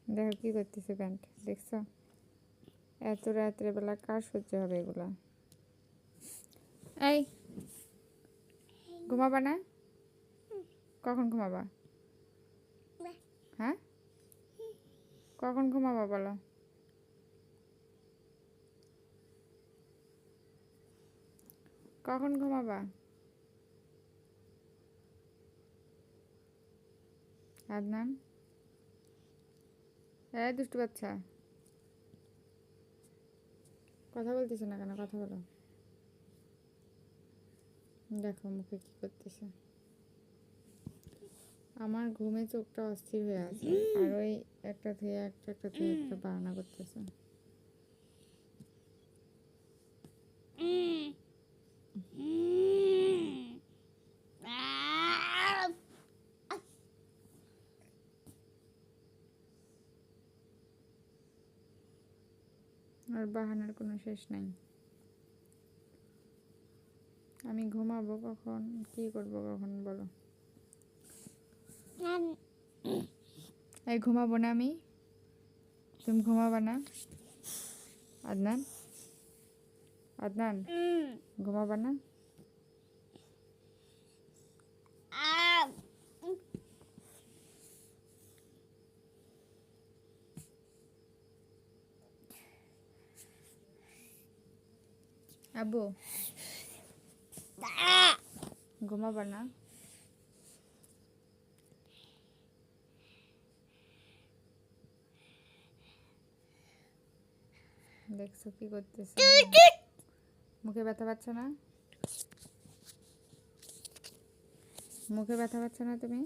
দেখো কি করতেছে প্যান্ট, দেখছো? এত রাত্রেবেলা কার সহ্য হবে এগুলা? এই ঘুমাবা না? কখন ঘুমাবা? হ্যাঁ, কখন ঘুমাবা বলো? কখন ঘুমাবা? আদনান, এই দুষ্টু বাচ্চা, কথা বলতেছে না কেন? কথা বলো। দেখো মুখে কি করতেছে। আমার ঘুমে চোখটা অস্থির হয়ে আছে, আর ওই একটা থেকে একটা বাহানা করতেছে। আর বাহানার কোনো শেষ নাই। আমি ঘুমাবো কখন, কি করবো কখন বলো? এই ঘুমাবো না আমি? তুমি ঘুমাবা না? আদনান, আদনান, ঘুমাবা না? আব্বু, ঘুমাবা না? দেখছো কি করতেছে? মুখে ব্যথা পাচ্ছ না? মুখে ব্যথা পাচ্ছ না তুমি?